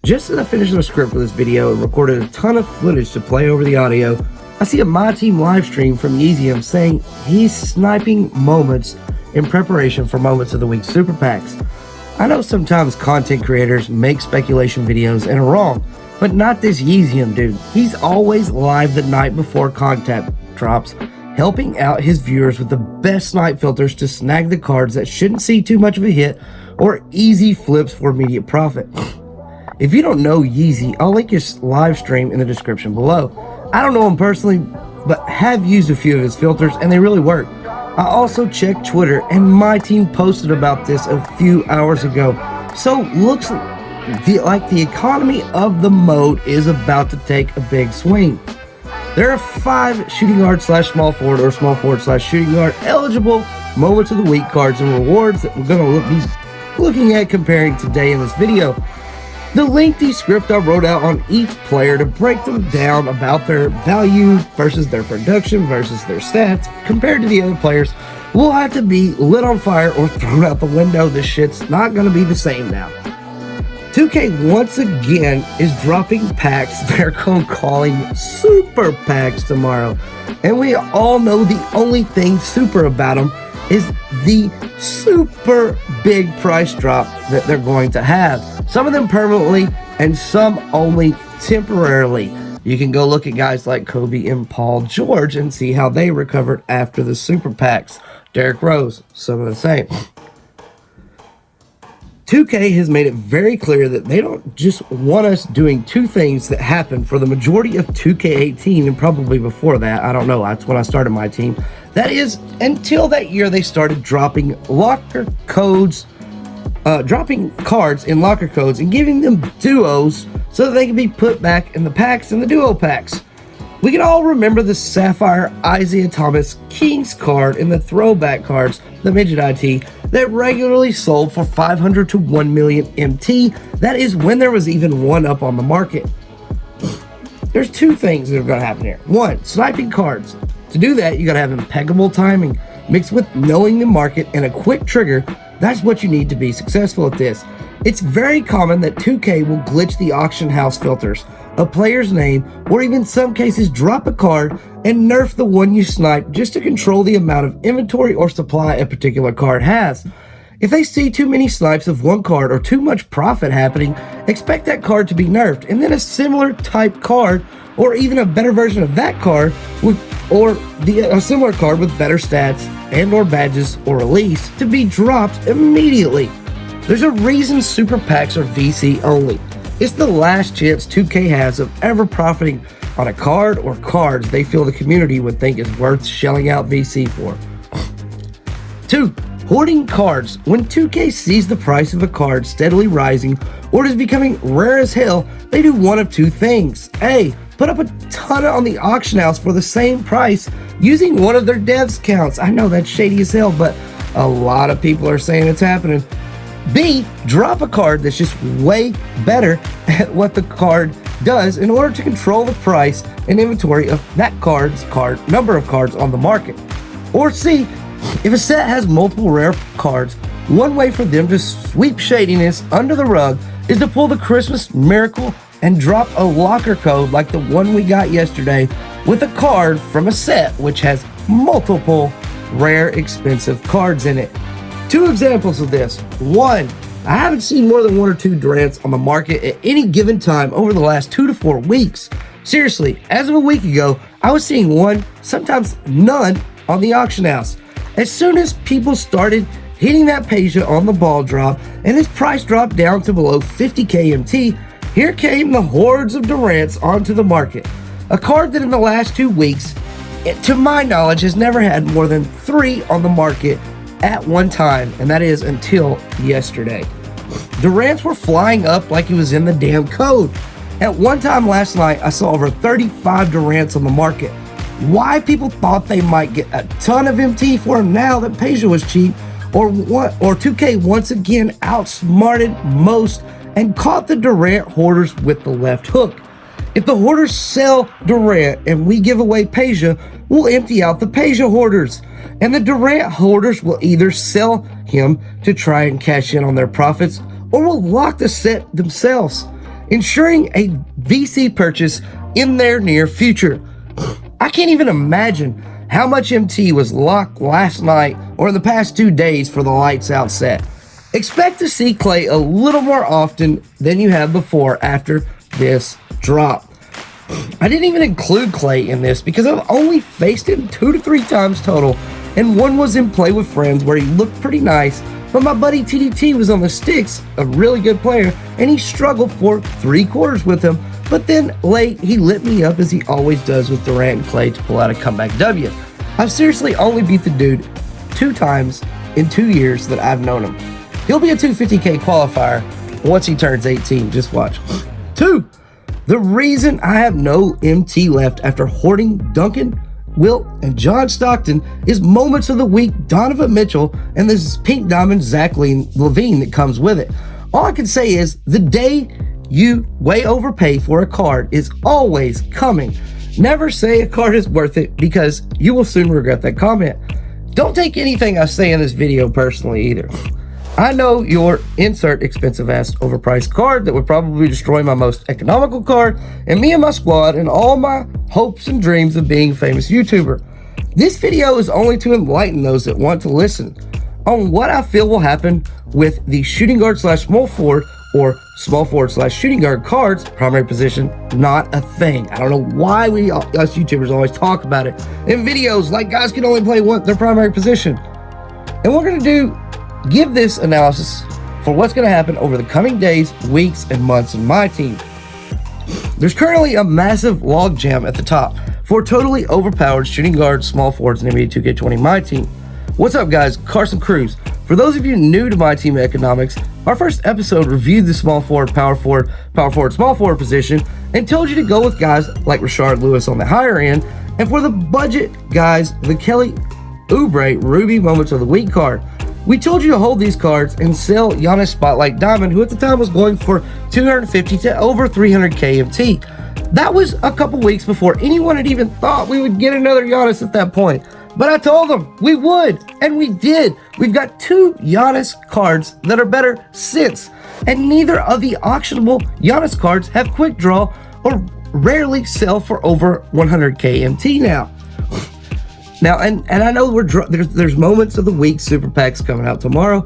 Just as I finished the script for this video and recorded a ton of footage to play over the audio, I see a MyTEAM live stream from Yeezyum saying he's sniping moments in preparation for Moments of the Week Super Packs. I know sometimes content creators make speculation videos and are wrong, but not this Yeezyum dude. He's always live the night before content drops, helping out his viewers with the best snipe filters to snag the cards that shouldn't see too much of a hit or easy flips for immediate profit. If you don't know Yeezy, I'll link his live stream in the description below. I don't know him personally, but have used a few of his filters and they really work. I also checked Twitter and MyTEAM posted about this a few hours ago. So looks like the economy of the mode is about to take a big swing. There are 5 shooting guard / small forward or small forward / shooting guard eligible Moments of the Week cards and rewards that we're going to be looking at comparing today in this video. The lengthy script I wrote out on each player to break them down about their value versus their production versus their stats compared to the other players will have to be lit on fire or thrown out the window. This shit's not going to be the same now. 2K once again is dropping packs they're calling super packs tomorrow. And we all know the only thing super about them is the super big price drop that they're going to have. Some of them permanently and some only temporarily. You can go look at guys like Kobe and Paul George and see how they recovered after the super packs. Derrick Rose, some of the same. 2K has made it very clear that they don't just want us doing 2 things that happened for the majority of 2K18 and probably before that. I don't know. That's when I started my team. That is, until that year they started dropping locker codes, dropping cards in locker codes and giving them duos so that they can be put back in the packs and the duo packs. We can all remember the Sapphire Isaiah Thomas Kings card in the throwback cards, the Midget IT, that regularly sold for 500 to 1 million MT. That is when there was even one up on the market. There's 2 things that are going to happen here. 1, sniping cards. To do that, you got to have impeccable timing mixed with knowing the market and a quick trigger. That's what you need to be successful at this. It's very common that 2K will glitch the auction house filters, a player's name, or even some cases drop a card and nerf the one you snipe just to control the amount of inventory or supply a particular card has. If they see too many snipes of one card or too much profit happening, expect that card to be nerfed, and then a similar type card or even a better version of that card a similar card with better stats and or badges or release to be dropped immediately. There's a reason super packs are VC only. It's the last chance 2K has of ever profiting on a card or cards they feel the community would think is worth shelling out VC for. 2. Hoarding cards. When 2K sees the price of a card steadily rising or it is becoming rare as hell, they do one of 2 things. A. Put up a ton on the auction house for the same price using one of their devs counts. I know that's shady as hell, but a lot of people are saying it's happening. B. Drop a card that's just way better at what the card does in order to control the price and inventory of that number of cards on the market. Or C. If a set has multiple rare cards, one way for them to sweep shadiness under the rug is to pull the Christmas miracle and drop a locker code like the one we got yesterday with a card from a set which has multiple rare expensive cards in it. 2 examples of this. 1, I haven't seen more than 1 or 2 Durants on the market at any given time over the last 2 to 4 weeks. Seriously, as of a week ago, I was seeing 1, sometimes none, on the auction house. As soon as people started hitting that Peja on the ball drop and his price dropped down to below 50k MT, here came the hordes of Durants onto the market. A card that in the last 2 weeks, to my knowledge, has never had more than 3 on the market at one time, and that is until yesterday. Durants were flying up like he was in the damn code. At one time last night, I saw over 35 Durants on the market. Why people thought they might get a ton of MT for him now that Peja was cheap, or 2K once again outsmarted most and caught the Durant hoarders with the left hook. If the hoarders sell Durant and we give away Peja, we'll empty out the Peja hoarders. And the Durant hoarders will either sell him to try and cash in on their profits, or will lock the set themselves. ensuring a VC purchase in their near future. I can't even imagine how much MT was locked last night or in the past 2 days for the lights out set. Expect to see Klay a little more often than you have before after this drop. I didn't even include Klay in this because I've only faced him 2 to 3 times total, and one was in Play with Friends where he looked pretty nice, but my buddy TDT was on the sticks, a really good player, and he struggled for 3 quarters with him, but then late he lit me up as he always does with Durant and Klay to pull out a comeback W. I've seriously only beat the dude 2 times in 2 years that I've known him. He'll be a 250K qualifier once he turns 18, just watch. 2. The reason I have no MT left after hoarding DUNCAN, WILT, and John Stockton is moments of the week Donovan Mitchell and this pink diamond Zach Levine that comes with it. All I can say is the day you way overpay for a card is always coming. Never say a card is worth it because you will soon regret that comment. Don't take anything I say in this video personally either. I know your insert expensive ass overpriced card that would probably destroy my most economical card and me and my squad and all my hopes and dreams of being a famous YouTuber. This video is only to enlighten those that want to listen on what I feel will happen with the shooting guard slash small forward or small forward slash shooting guard cards, primary position, not a thing. I don't know why us YouTubers always talk about it in videos like guys can only play their primary position. And we're gonna give this analysis for what's going to happen over the coming days, weeks, and months in my team. There's currently a massive logjam at the top for totally overpowered shooting guards, small forwards, and NBA 2K20 my team. What's up, guys? Carson Cruz. For those of you new to my team economics, our first episode reviewed the small forward, power forward, small forward position and told you to go with guys like Rashard Lewis on the higher end, and for the budget guys, the Kelly Oubre Ruby Moments of the Week card. We told you to hold these cards and sell Giannis Spotlight Diamond, who at the time was going for 250 to over 300k MT. That was a couple weeks before anyone had even thought we would get another Giannis at that point. But I told them we would, and we did. We've got 2 Giannis cards that are better since, and neither of the auctionable Giannis cards have quick draw or rarely sell for over 100k MT now. Now, and I know there's moments of the week super packs coming out tomorrow.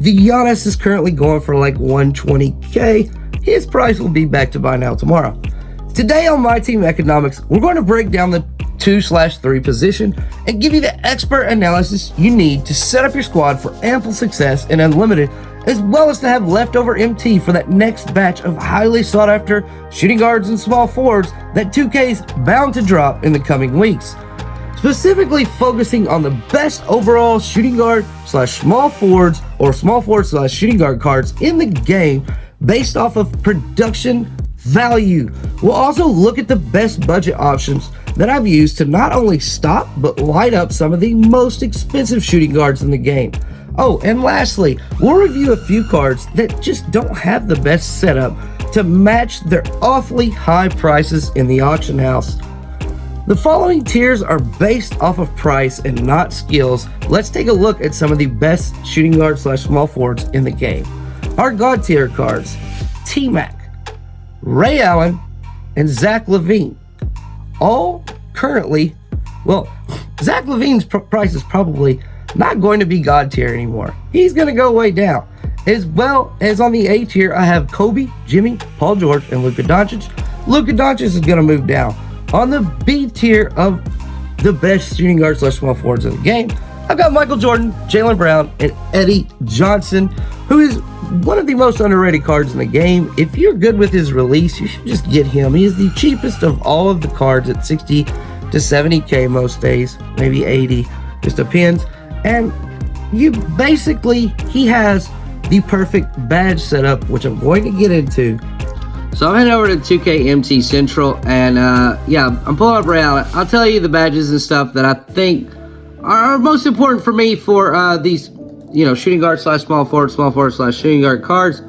The Giannis is currently going for like 120k. His price will be back to buy now tomorrow. Today on My Team Economics, we're going to break down the 2/3 position and give you the expert analysis you need to set up your squad for ample success and unlimited, as well as to have leftover MT for that next batch of highly sought after shooting guards and small forwards that 2K is bound to drop in the coming weeks. Specifically focusing on the best overall shooting guard slash small forwards or small forward slash shooting guard cards in the game based off of production value. We'll also look at the best budget options that I've used to not only stop but light up some of the most expensive shooting guards in the game. Oh, and lastly, we'll review a few cards that just don't have the best setup to match their awfully high prices in the auction house. The following tiers are based off of price and not skills. Let's take a look at some of the best shooting guard slash small forwards in the game. Our God tier cards: TMAC, Ray Allen, and Zach Levine. All currently, well, Zach Levine's price is probably not going to be God tier anymore. He's going to go way down. As well as on the A tier, I have Kobe, Jimmy, Paul George, and Luka Doncic. Luka Doncic is going to move down. On the B tier of the best shooting guard slash small forwards in the game, I've got Michael Jordan, Jaylen Brown, and Eddie Johnson, who is one of the most underrated cards in the game. If you're good with his release, you should just get him. He is the cheapest of all of the cards at 60 to 70k most days, maybe 80, just depends. And he has the perfect badge setup, which I'm going to get into. So I'm heading over to 2K MT Central, and yeah, I'm pulling up Ray Allen. I'll tell you the badges and stuff that I think are most important for me for these, shooting guard slash small forward slash shooting guard cards.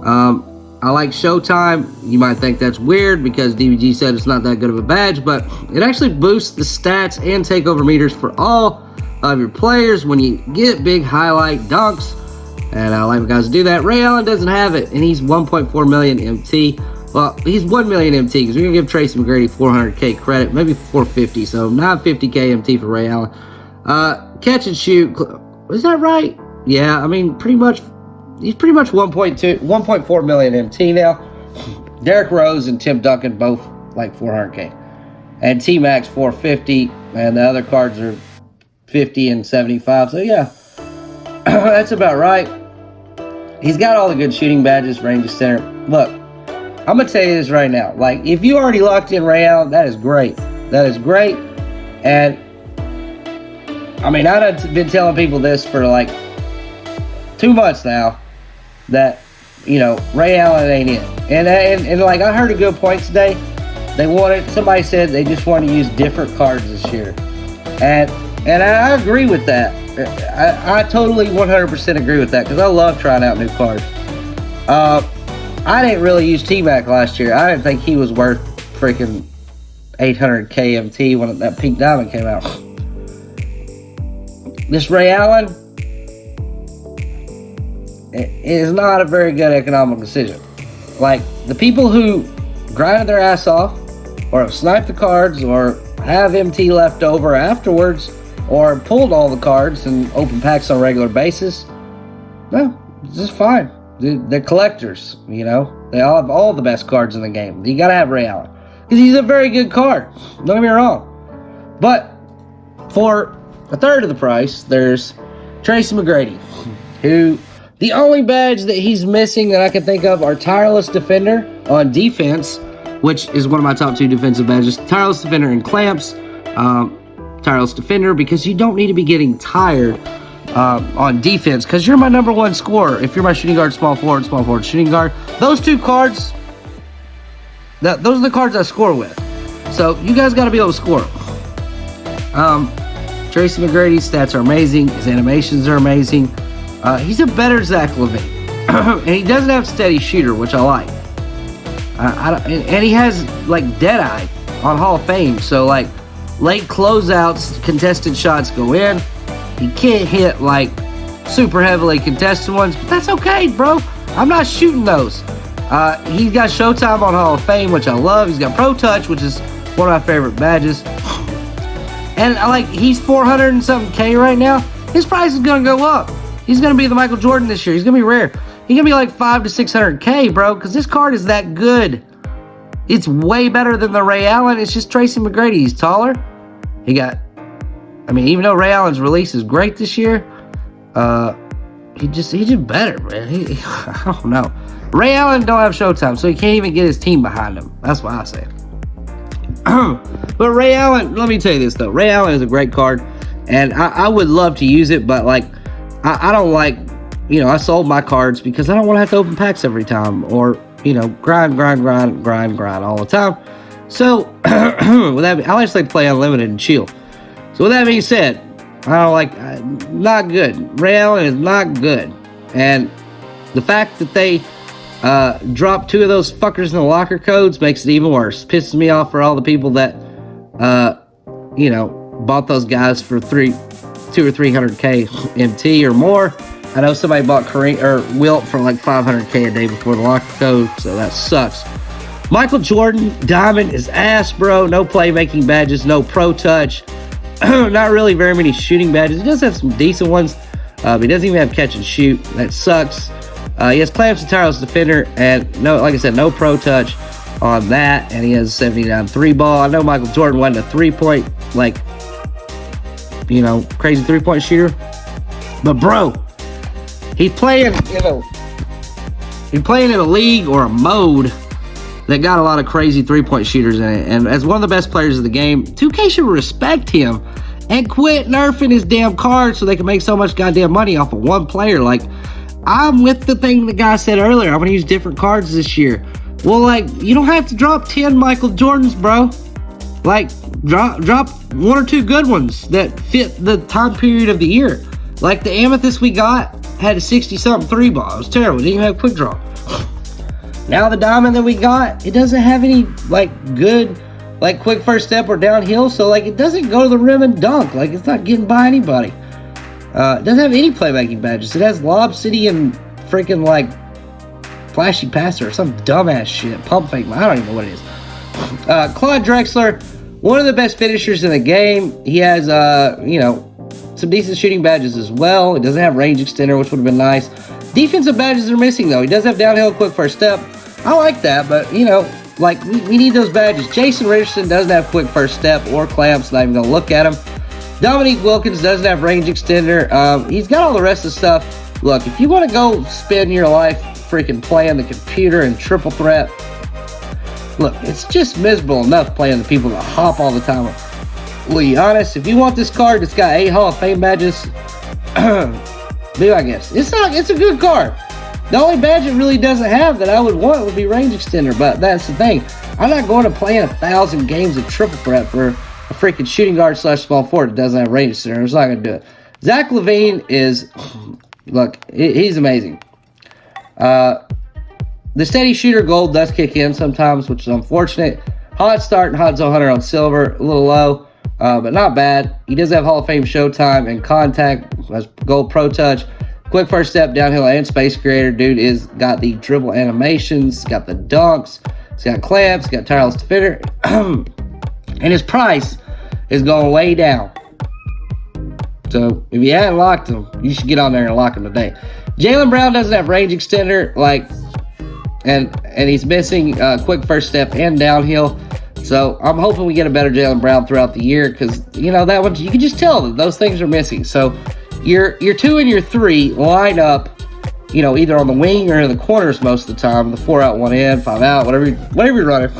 I like Showtime. You might think that's weird because DBG said it's not that good of a badge, but it actually boosts the stats and takeover meters for all of your players when you get big highlight dunks. And I like guys to do that. Ray Allen doesn't have it, and he's 1.4 million MT. Well, he's 1 million MT because we're going to give Tracy Mcgrady 400K credit, maybe 450, so 950K MT for Ray Allen. Catch and shoot, is that right? Yeah, I mean, pretty much, he's pretty much 1.4 million MT now. Derrick Rose and Tim Duncan both like 400K. And TMAC's 450, and the other cards are 50 and 75, so yeah, that's about right. He's got all the good shooting badges, range center. Look, I'm going to tell you this right now. Like, if you already locked in Ray Allen, that is great. That is great. And, I mean, I've been telling people this for, like, 2 months now, that, you know, Ray Allen ain't it. And like, I heard a good point today. Somebody said they just want to use different cards this year. And I agree with that. I totally 100% agree with that, because I love trying out new cards. I didn't really use TMAC last year. I didn't think he was worth freaking 800K MT when that pink diamond came out. This Ray Allen is not a very good economic decision. Like, the people who grinded their ass off, or have sniped the cards, or have MT left over afterwards, or pulled all the cards and open packs on a regular basis, no, it's just fine. They're collectors, you know. They all have all the best cards in the game. You gotta have Ray Allen, because he's a very good card. Don't get me wrong. But for a third of the price, there's Tracy Mcgrady, who the only badge that he's missing that I can think of are Tireless Defender on defense, which is one of my top 2 defensive badges. Tireless Defender and Clamps. Tireless Defender, because you don't need to be getting tired on defense, because you're my number 1 scorer. If you're my shooting guard, small forward, shooting guard, those 2 cards, those are the cards I score with. So you guys got to be able to score. Tracy McGrady's stats are amazing. His animations are amazing. He's a better Zach LaVine. And he doesn't have steady shooter, which I like. And he has, like, Deadeye on Hall of Fame. So, like, late closeouts, contested shots go in. He can't hit, like, super heavily contested ones, but that's okay, bro. I'm not shooting those. He's got Showtime on Hall of Fame, which I love. He's got Pro Touch, which is one of my favorite badges. And, like, he's 400 and something K right now. His price is going to go up. He's going to be the Michael Jordan this year. He's going to be rare. He's going to be like 500 to 600K, bro, because this card is that good. It's way better than the Ray Allen. It's just Tracy McGrady. He's taller. He got, I mean, even though Ray Allen's release is great this year, he just better, man. I don't know. Ray Allen don't have Showtime, so he can't even get his team behind him. That's what I say. But Ray Allen, let me tell you this, though. Ray Allen is a great card, and I would love to use it, but, like, I don't like, you know, I sold my cards because I don't want to have to open packs every time, or, you know, grind all the time. So, with that, I just like to play unlimited and chill. So with that being said, I don't like, not good. Ray Allen is not good. And the fact that they dropped 2 of those fuckers in the locker codes makes it even worse. Pisses me off for all the people that, you know, bought those guys for 200 or 300K MT or more. I know somebody bought WILT for like 500K a day before the locker code, so that sucks. Michael Jordan, Diamond is ass, bro. No playmaking badges, no Pro Touch. Not really very many shooting badges. He does have some decent ones, but he doesn't even have catch and shoot. That sucks. He has Clamps and Tireless Defender, and no, like I said, no Pro Touch on that, and he has a 79 3-ball. I know Michael Jordan wasn't a 3-point, like, you know, crazy 3-point shooter, but bro, he's playing in a league or a mode that got a lot of crazy 3-point shooters in it. And as one of the best players of the game, 2K should respect him and quit nerfing his damn cards so they can make so much goddamn money off of one player. Like, I'm with the thing the guy said earlier. I'm going to use different cards this year. Well, like, you don't have to drop 10 Michael Jordans, bro. Like, drop 1 or 2 good ones that fit the time period of the year. Like, the Amethyst we got had a 60-something 3-ball. It was terrible. It didn't even have quick draw. Now the Diamond that we got, it doesn't have any, like, good, like, quick first step or downhill. So, like, it doesn't go to the rim and dunk. Like, it's not getting by anybody. It doesn't have any playmaking badges. It has Lob City and freaking like Flashy Passer or some dumbass shit. Pump fake. I don't even know what it is. Claude Drexler, one of the best finishers in the game. He has, you know, some decent shooting badges as well. It doesn't have range extender, which would have been nice. Defensive badges are missing though. He does have downhill quick first step. I like that, but you know, like we need those badges. Jason Richardson doesn't have quick first step or clamps. Not even gonna look at him. Dominique Wilkins doesn't have range extender. He's got all the rest of the stuff. Look, if you want to go spend your life freaking playing the computer and triple threat, look, it's just miserable enough playing the people that hop all the time. Well, be honest, if you want this card that's got 8 Hall of Fame badges, be my guest. It's a good card. The only badge it really doesn't have that I would want would be range extender, but that's the thing. I'm not going to play 1,000 games of triple threat for a freaking shooting guard / small forward that doesn't have range extender. It's not going to do it. Zach LaVine is, look, he's amazing. The steady shooter gold does kick in sometimes, which is unfortunate. Hot start and Hanzo Hunter on silver, a little low, but not bad. He does have Hall of Fame showtime and contact, has gold pro touch, quick first step, downhill, and space creator. Dude is got the dribble animations, got the dunks, he's got clamps, got tireless defender, and his price is going way down. So if you hadn't locked him, you should get on there and lock him today. Jaylen Brown doesn't have range extender, like, and he's missing quick first step and downhill. So I'm hoping we get a better Jaylen Brown throughout the year, because you know that one you can just tell that those things are missing. So your 2 and your 3 line up, you know, either on the wing or in the corners most of the time. The 4 out, 1 in, 5 out, whatever you're running.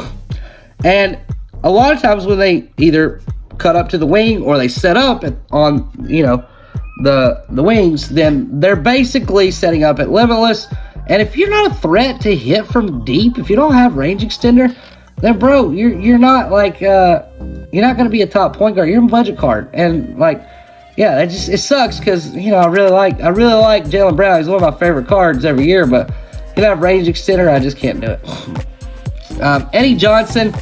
And a lot of times when they either cut up to the wing or they set up on, you know, the wings, then they're basically setting up at limitless. And if you're not a threat to hit from deep, if you don't have range extender, then bro, you're not like you're not gonna be a top point guard. You're a budget card. And like, yeah, it sucks, because you know I really like Jaylen Brown. He's one of my favorite cards every year, but you don't have range extender, I just can't do it. Eddie Johnson,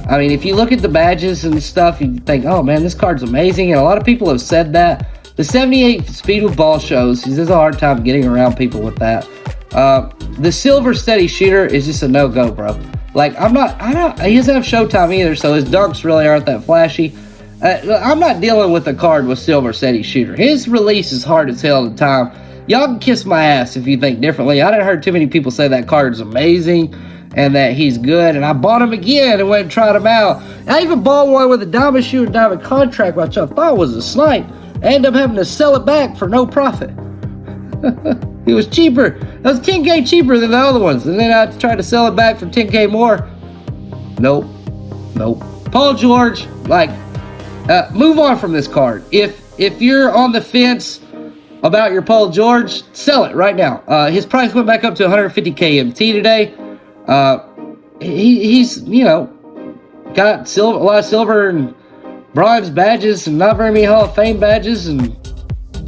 I mean, if you look at the badges and stuff, you think, oh man, this card's amazing, and a lot of people have said that. The 78 speed with ball shows, he has a hard time getting around people with that. The silver steady shooter is just a no-go, bro. Like, he doesn't have showtime either, so his dunks really aren't that flashy. I'm not dealing with a card with silver steady shooter. His release is hard as hell at the time. Y'all can kiss my ass if you think differently. I didn't heard too many people say that card is amazing and that he's good, and I bought him again and went and tried him out. I even bought one with a diamond shoe and diamond contract, which I thought was a snipe. I ended up having to sell it back for no profit. It was cheaper. It was 10K cheaper than the other ones. And then I tried to sell it back for 10K more. Nope. Paul George, like, move on from this card. If you're on the fence about your Paul George, sell it right now. His price went back up to 150K MT today. He's, you know, got a lot of silver and bronze badges and not very many Hall of Fame badges and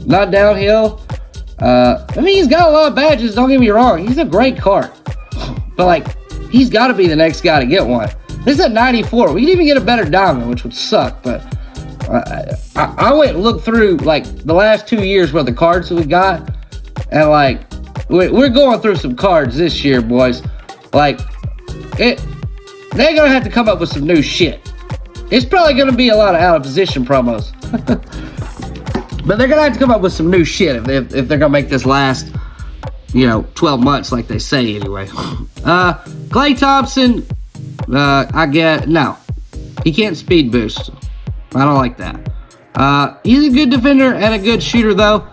not downhill. I mean, he's got a lot of badges, don't get me wrong. He's a great card. But, like, he's got to be the next guy to get one. This is at 94. We could even get a better diamond, which would suck. But I went and looked through, like, the last 2 years worth of cards that we got. And, like, we're going through some cards this year, boys. Like, they're going to have to come up with some new shit. It's probably going to be a lot of out-of-position promos. But they're going to have to come up with some new shit if they're going to make this last, you know, 12 months like they say anyway. Klay Thompson, no. He can't speed boost. I don't like that. He's a good defender and a good shooter, though.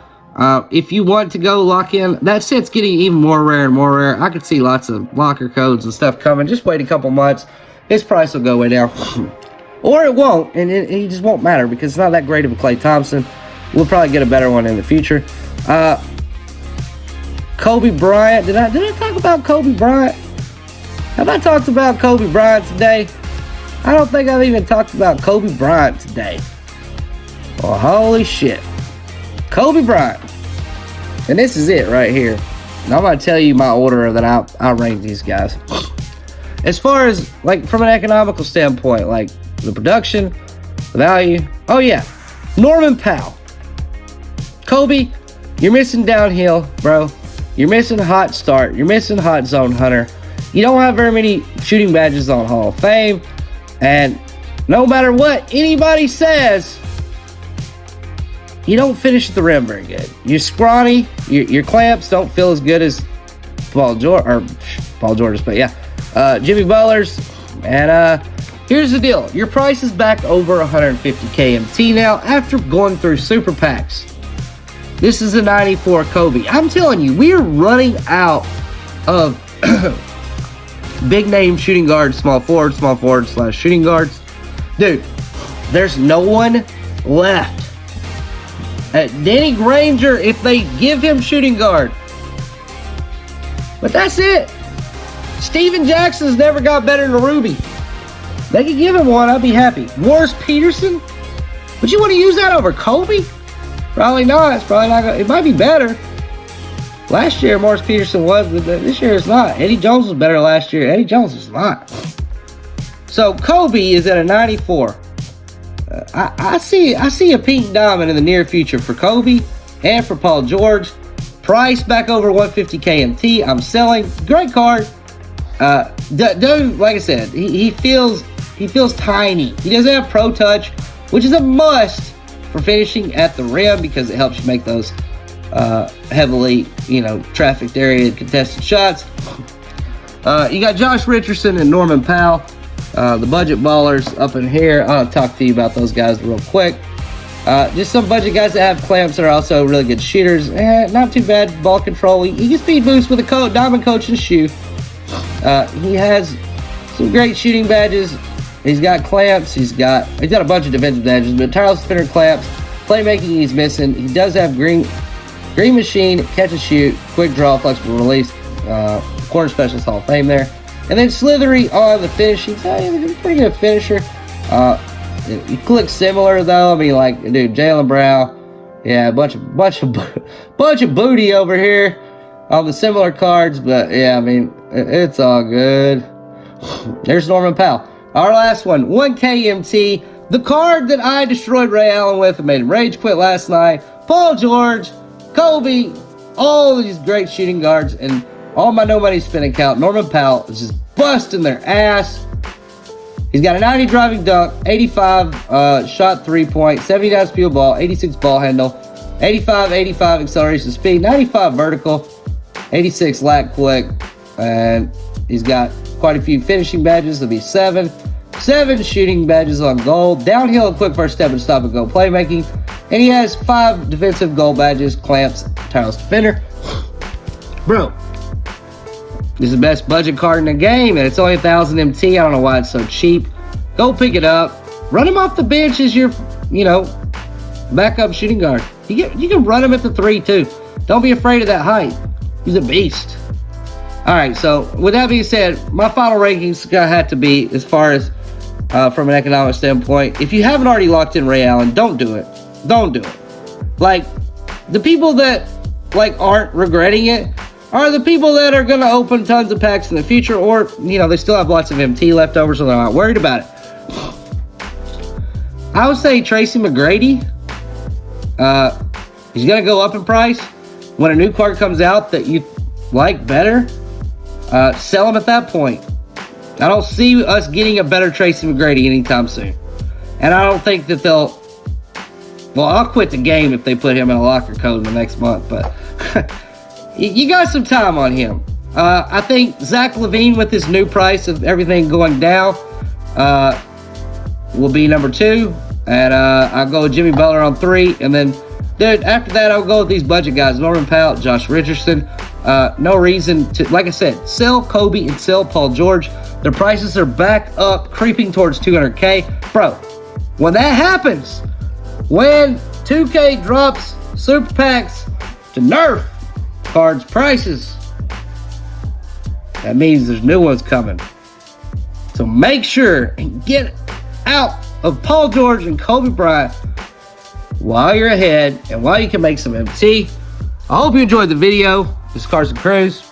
If you want to go lock in, that set's getting even more rare and more rare. I could see lots of locker codes and stuff coming. Just wait a couple months. His price will go way down. Or it won't, and it just won't matter because it's not that great of a Klay Thompson. We'll probably get a better one in the future. Kobe Bryant. Did I talk about Kobe Bryant? Have I talked about Kobe Bryant today? I don't think I've even talked about Kobe Bryant today. Well, holy shit. Kobe Bryant. And this is it right here. And I'm going to tell you my order that I rank these guys. As far as, like, from an economical standpoint, like, the production, the value. Oh, yeah. Norman Powell. Kobe, you're missing downhill, bro. You're missing hot start. You're missing hot zone hunter. You don't have very many shooting badges on Hall of Fame. And no matter what anybody says, you don't finish at the rim very good. You're scrawny. Your clamps don't feel as good as Paul George's, but yeah, Jimmy Butler's. And here's the deal. Your price is back over 150 KMT now after going through super packs. This is a 94 Kobe. I'm telling you, we are running out of big name shooting guards, small forward / shooting guards. Dude, there's no one left. Danny Granger, if they give him shooting guard. But that's it. Steven Jackson's never got better than Ruby. They could give him one, I'd be happy. Morris Peterson? Would you want to use that over Kobe? Probably not. It's probably not gonna, it might be better. Last year, Morris Peterson was, but this year it's not. Eddie Jones was better last year. Eddie Jones is not. So Kobe is at a 94. I see a pink diamond in the near future for Kobe and for Paul George. Price back over 150 KMT. I'm selling. Great card. Dude, like I said, he feels tiny. He doesn't have pro touch, which is a must for finishing at the rim because it helps you make those heavily, trafficked area contested shots. You got Josh Richardson and Norman Powell, the budget ballers up in here. I'll talk to you about those guys real quick. Just some budget guys that have clamps that are also really good shooters. Not too bad ball control. He can speed boost with a diamond coach and shoe. He has some great shooting badges. He's got clamps. He's got a bunch of defensive badges, but tireless defender clamps. Playmaking he's missing. He does have green machine, catch and shoot, quick draw, flexible release, corner specialist Hall of Fame there. And then Slithery on the finishing side. He's a pretty good finisher. He looks similar though. I mean, like, dude, Jaylen Brown. Yeah, a bunch of booty over here on the similar cards, but yeah, I mean, it's all good. There's Norman Powell. Our last one, 1 KMT. The card that I destroyed Ray Allen with and made him rage quit last night. Paul George, Kobe, all these great shooting guards, and all my no money spin account. Norman Powell is just busting their ass. He's got a 90 driving dunk, 85 shot 3-point, 79 speed ball, 86 ball handle, 85 acceleration speed, 95 vertical, 86 lat quick, and he's got quite a few finishing badges. There'll be seven shooting badges on goal, downhill and quick first step and stop and go playmaking, and he has 5 defensive goal badges, clamps, tireless defender. Bro, this is the best budget card in the game, and it's only 1,000 MT. I don't know why it's so cheap. Go pick it up. Run him off the bench as your, backup shooting guard. You can run him at the 3 too. Don't be afraid of that height. He's a beast. All right, so with that being said, my final rankings had to be, as far as from an economic standpoint, if you haven't already locked in Ray Allen, don't do it. Don't do it. Like, the people that aren't regretting it are the people that are going to open tons of packs in the future, or they still have lots of MT left over, so they're not worried about it. I would say Tracy McGrady. He's going to go up in price. When a new card comes out that you like better, sell him at that point. I don't see us getting a better Tracy McGrady anytime soon. And I don't think that they'll... Well, I'll quit the game if they put him in a locker code in the next month, but you got some time on him. I think Zach LaVine, with his new price of everything going down, will be number 2. And I'll go with Jimmy Butler on 3. And then, dude, after that, I'll go with these budget guys. Norman Powell, Josh Richardson. No reason to, like I said, sell Kobe and sell Paul George. Their prices are back up, creeping towards 200K. Bro, when that happens, when 2K drops super packs to NERF cards prices, that means there's new ones coming. So make sure and get out of Paul George and Kobe Bryant while you're ahead and while you can make some MT. I hope you enjoyed the video. This is Carson Cruz.